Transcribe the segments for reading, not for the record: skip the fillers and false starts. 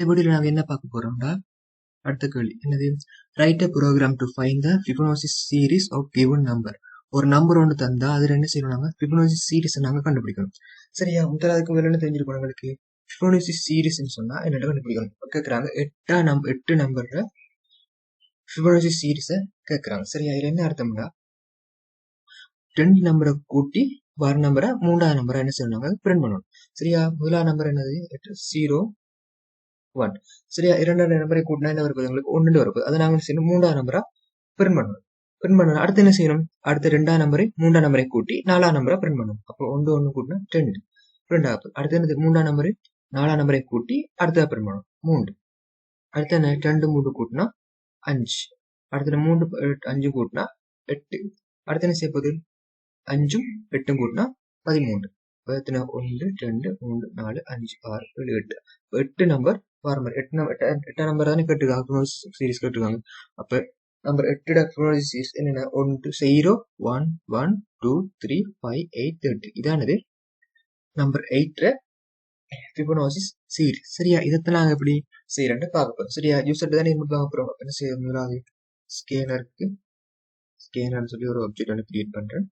இந்த வீடியோல நாங்க என்ன பார்க்க போறோம்னா அடுத்த கேள்வி என்னது right a program to find the Fibonacci series of given number ஒரு நம்பர் ஒன்று தந்தா அதுல என்ன செய்யணும் Fibonacci series நாங்க கண்டுபிடிக்கணும் சரியா முதலாவதுக்கு வேற என்ன தெரிஞ்சிருக்கணும் உங்களுக்கு Fibonacci series சொன்னா என்ன கண்டுபிடிக்கணும் கேக்குறாங்க எட்டு நம்பர்ல Fibonacci series கேக்குறாங்க சரியா இதுல என்ன அர்த்தம்னா ரெண்டு நம்பரை கூட்டி வர நம்பரை மூன்றாவது நம்பரை என்ன செய்யணும் பிரிண்ட் பண்ணணும் சரியா முதலாவது நம்பர் என்னது 0 1 சரியா இரண்டாவது நம்பரை கூட்டினா என்ன வருது உங்களுக்கு 1 வருது அதை நாங்க செய்யணும் மூன்றாவது நம்பரா பிரிண்ட் பண்ணணும் அடுத்து என்ன செய்யணும் அடுத்த ரெண்டாவது நம்பரை மூன்றாவது நம்பரை கூட்டி நாலாவது நம்பரை பிரிண்ட் பண்ணணும் அப்போ 1 கூட்டினா 2 பிரிண்ட் ஆகுது அடுத்து என்னது மூன்றாவது நம்பரை நாலாம் நம்பரை கூட்டி அடுத்த பிரிண்ட் பண்ணணும் 3 அடுத்து என்ன 2 3 கூட்டினா 5 அடுத்த 3 5 கூட்டினா 8 அடுத்து என்ன செய்ய போகுது 5 8 கூட்டினா 13 எத்தனை 1 2 3 4 5 6 7 8 8 நம்பர் எட்டாம் நம்பர் தானே கேட்டுருக்காங்க சீரிஸ் கேட்டுருக்காங்க அப்ப நம்பர் 8 Fibonacci சீரிஸ் என்னன்னா 1 0 1 1 2 3 5 8 8 இதானது நம்பர் 8 Fibonacci சீரிஸ் சரியா இதைத்தான் நாங்க எப்படி செய்யறோம்னு பார்க்க போறோம் சரியா யூசர் தானே பார்க்க போறோம் என்ன செய்ய முதலாவது ஸ்கேனர்னு சொல்லி ஒரு ஆப்ஜெக்ட் ஒன்று கிரியேட் பண்றேன்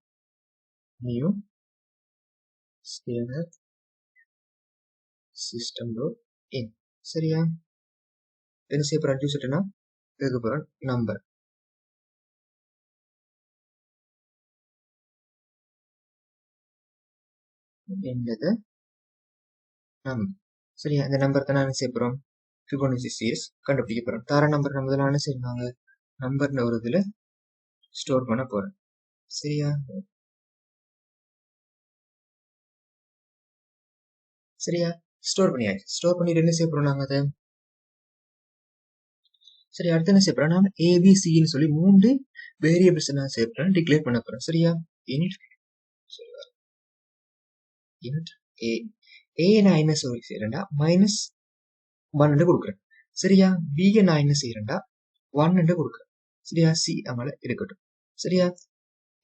new scanner system dot in சரியா என்ன செய்ய போறேன் யூசர்னா கேட்க போறேன் நம்பர் என்னது நம்பர் சரியா இந்த நம்பர் தான் என்ன செய்ய போறோம் Fibonacci சீரிஸ் கண்டுபிடிக்க போறோம் தார நம்பர் நம்ம என்ன செய்வாங்க நம்பர் ஒரு இதுல ஸ்டோர் பண்ண போறேன் சரியா ஸ்டோர் பண்ணியாச்சு ஸ்டோர் பண்ணிட்டு என்ன செய்ய போறோம் நாங்க அதை சரி அடுத்து என்ன செய்ய போறோம் நான் ஏபிசின்னு சொல்லி 3 வேரியபிள்ஸ் நான் செய்ய போறேன் டிக்ளேர் பண்ண போறேன் சரியா இன்ட் ஏ நான் என்ன செய்யறேன்டா -1 கொடுக்குறேன் சரியா பி நான் என்ன செய்யறேன்டா 1 கொடுக்குறேன் சரியா சி அங்கே இருக்கட்டும் சரியா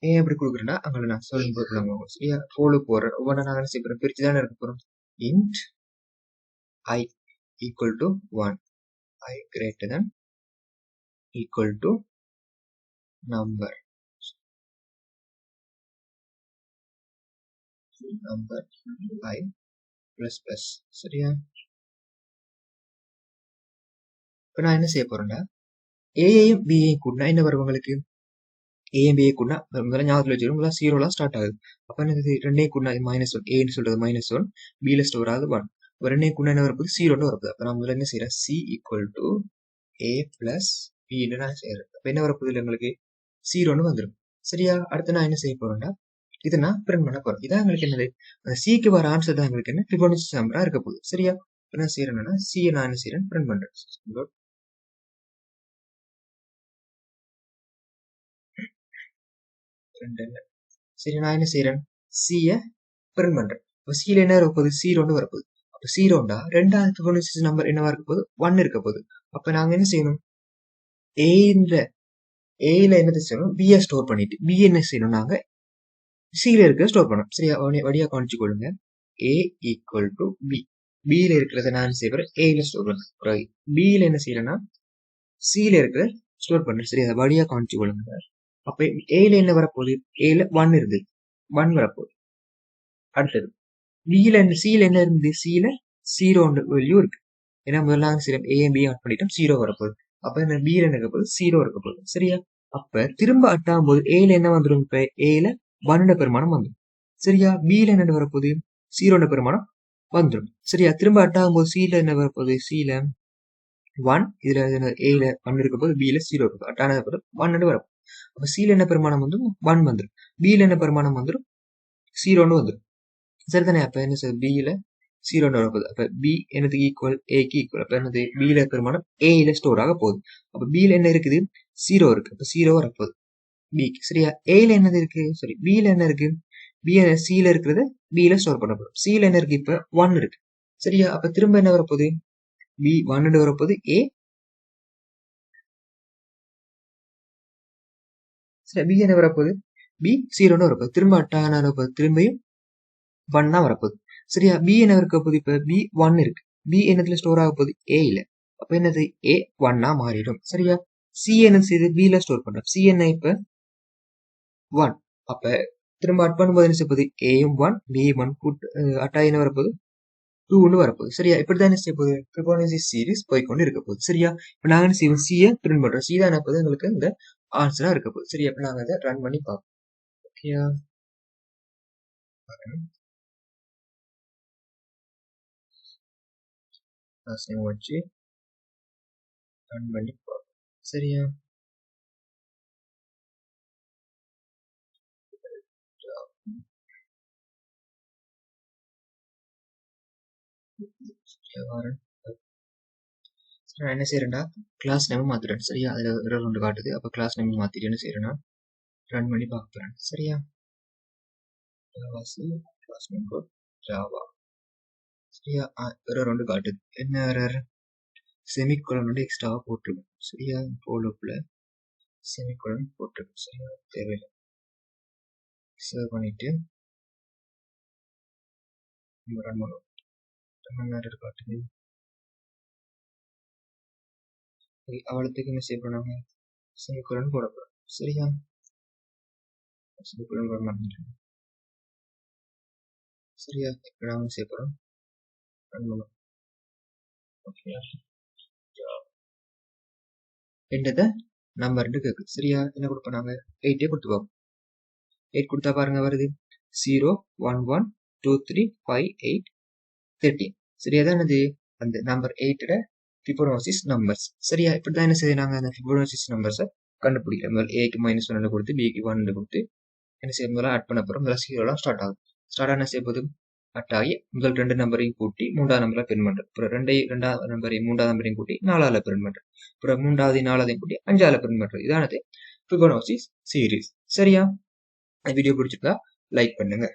ஏன் எப்படி கொடுக்குறேன்னா அங்கே நான் சொல்லும் போது சரியா போல போறேன் ஒவ்வொன்றா நான் என்ன செய்ய போறேன் பிரிச்சு தானே இருக்க போறோம் int I equal to 1 I greater than equal to number I plus plus சரியா இப்போ நான் என்ன செய்ய போறேன்னா ஏஐயும் பிஐயும் கூட்டினா என்ன வரும் உங்களுக்கு ஏஎம் பிஐ கூட்டினா முதல்ல ஞாபகத்தில் வச்சுக்கணும் 0 ஸ்டார்ட் ஆகுது அப்போ என்ன ரெண்டையும் கூட்டினா -1 ஏன்னு சொல்றது -1 பில ஸ்டோர் ஆகுது 1 ரெண்டையும் கூட்டினா என்ன வரப்போகுது 0 வரப்போகுது அப்போ நான் முதல்ல என்ன செய்யறேன் c equal to a plus பின்னு நான் செய்யறேன் அப்போ என்ன வரப்போகுது உங்களுக்கு 0 வந்துடும் சரியா அடுத்து நான் என்ன செய்ய போறேன்னா இதை நான் பிரிண்ட் பண்ண போறேன் இதான் எங்களுக்கு என்னது அந்த சிக்கு வர ஆன்சர் தான் எங்களுக்கு என்ன Fibonacci நம்பரா இருக்க போகுது சரியா என்ன செய்யறேன்னா சி நான் என்ன செய்யறேன் பிரிண்ட் பண்றேன் சரி நான் என்ன செய்யறேன் சிய பிரிண்ட் பண்றேன் இப்போ சில என்ன வரப்போகுது 0 வரப்போகுது அப்போ 0டா ரெண்டாவது Fibonacci நம்பர் என்னவா இருக்க போகுது 1 இருக்க போகுது அப்ப நாங்க என்ன செய்யணும் ஏல என்ன செய்யணும் பிஏ ஸ்டோர் பண்ணிட்டு பி என்ன செய்யணும் நாங்க சில இருக்க ஸ்டோர் பண்ணணும் சரியா வழியா காமிச்சு கொள்ளுங்க ஏ ஈக்குவல் டு பி பில இருக்கிறத நான் செய்யறேன் ஏல ஸ்டோர் பண்றேன் பில என்ன செய்யறேன்னா சில இருக்கிற ஸ்டோர் பண்றேன் சரியா வழியா காமிச்சு கொள்ளுங்க அப்ப ஏல என்ன வரப்போகுது ஏல 1 இருந்து 1 வரப்போகுது அடுத்தது பில சில என்ன இருந்து சில 0 வேல்யூ இருக்கு ஏன்னா முதல்ல ஏஎம் பி ஆட் பண்ணிட்டோம் 0 வரப்போகுது அப்ப என்ன பில என்ன இருக்க போகுது 0 இருக்க போகுது சரியா அப்ப திரும்ப அட்டாகும் போது ஏல என்ன வந்துடும் இப்ப ஏல 1 பெருமானம் வந்துடும் சரியா பில என்ன வரப்போகுது 0 பெருமானம் வந்துடும் சரியா திரும்ப அட்டாகும் போது சில என்ன வரப்போகுது சில 1 இதுல ஏல 1 இருக்க போது பில 0 இருக்கு அட்டான 1 வரப்போகுது அப்ப சில என்ன பெருமானம் வந்துடும் 1 வந்துடும் பில என்ன பெருமானம் வந்துடும் 0 வந்துடும் சரிதானே அப்ப என்ன சார் பில 0 வரப்போகுது அப்ப பி என்னது ஈக்குவல் ஏக்கு ஈக்குவல் அப்ப என்னது பில பெருமானம் ஏல ஸ்டோர் ஆக போகுது அப்ப பில என்ன இருக்குது 0 இருக்கு அப்ப 0 வரப்போகுது பிக்கு சரியா ஏல என்னது இருக்கு சாரி பில என்ன இருக்கு பி சில இருக்கிறது பில ஸ்டோர் பண்ண போறோம் சில என்ன இருக்கு இப்ப 1 இருக்கு சரியா அப்ப திரும்ப என்ன வரப்போகுது பி 1 வரப்போகுது ஏ சரி பி என்ன வரப்போகுது பி 0 வரப்போகுது திரும்ப அட்டான வரப்போகுது திரும்பியும் 1 தான் வரப்போகுது சரியா பி என்ன இருக்க போகுது இப்ப பி 1 இருக்கு பி என்னத்துல ஸ்டோர் ஆக போகுது ஏல. அப்ப என்னது ஏ 1 மாறிடும். சரியா? சி என்ன செய்யுது பில ஸ்டோர் பண்றோம். சி என்ன இப்ப 1. அப்ப திரும்ப அட் பண்ணும்போது என்ன செய்ய போகுது ஏயும் 1 பியும் 1 அட்டா என்ன வரப்போகுது 2 வரப்போகுது. சரியா? இப்படிதான் என்ன செய்ய போகுது ஃபிபோனாச்சி சீரிஸ் போய்கொண்டு இருக்க போகுது. சரியா? இப்ப நாங்க என்ன செய்வோம் சியை பிரிண்ட் பண்றோம். சி தான் என்ன போகுது எங்களுக்கு இந்த ஆன்சரா இருக்க போகுது. சரியா? இப்ப நாங்க அதை ரன் பண்ணி பார்ப்போம். ஓகேயா? வச்சு ரன் பண்ணி பார்ப்போம். சரியா? நான் என்ன செய்யறேன்டா கிளாஸ் நேம் மாத்திரேன். சரியா? அதுல எரர் ஒன்று காட்டுது. அப்ப கிளாஸ் நேம் மாத்திட்டு என்ன செய்யறேன்னா ரன் பண்ணி பார்க்கிறேன். சரியா? Class name Java. சரியா? எரர் ஒன்று காட்டுது. என்ன எரர்? செமிகோலன் வந்து எக்ஸ்ட்ராவா போட்டுருக்கும். சரியா? போலோக்குள்ள செமிகோலன் போட்டுருக்கும். சரியா? தேவையில்லை. சேவ் பண்ணிட்டு ரன் பண்ணுவோம். எரர் காட்டுது. அவளத்துக்கு என்ன செய்ய போறாங்க செமிகோலன் போட போறோம். சரியா? செமிகோலன் போட மாட்டேன். சரியா? இப்ப நாம செய்ய போறோம் ரன் பண்ணுவோம். ஓகே என்னது நம்பர் கேக்குது. சரியா? என்ன கொடுப்போம் நாங்க 8 கொடுத்துப்போம். 8 கொடுத்தா பாருங்க வருது 0 1 1 2 3 5 8 13. சரியா? தான் என்னது அந்த நம்பர் 8 ஃபிபோனாச்சிஸ் நம்பர்ஸ். சரியா? இப்படிதான் என்ன செய்யறாங்க அந்த ஃபிபோனாச்சிஸ் நம்பர்ஸை கண்டுபிடிக்கிறோம். முதல் ஏக்கு -1 கொடுத்து பிக்கு 1 கொடுத்து என்ன செய்ய முதல்ல ஆட் பண்ண போறோம். முதல்ல 0 ஸ்டார்ட் ஆகும். ஸ்டார்ட் ஆன செய்ய போது அட் ஆகி முதல் 2 நம்பரையும் கூட்டி 3வது நம்பரை பிரிண்ட் பண்றோம். அப்புறம் 2வது நம்பரையும் 3வது நம்பரையும் கூட்டி 4வது பிரிண்ட் பண்றோம். அப்புறம் 3வது 4வதையும் கூட்டி 5வது பிரிண்ட் பண்றோம். இதானது ஃபிபோனாச்சி சீரிஸ். சரியா? வீடியோ பிடிச்சிருந்தா லைக் பண்ணுங்க.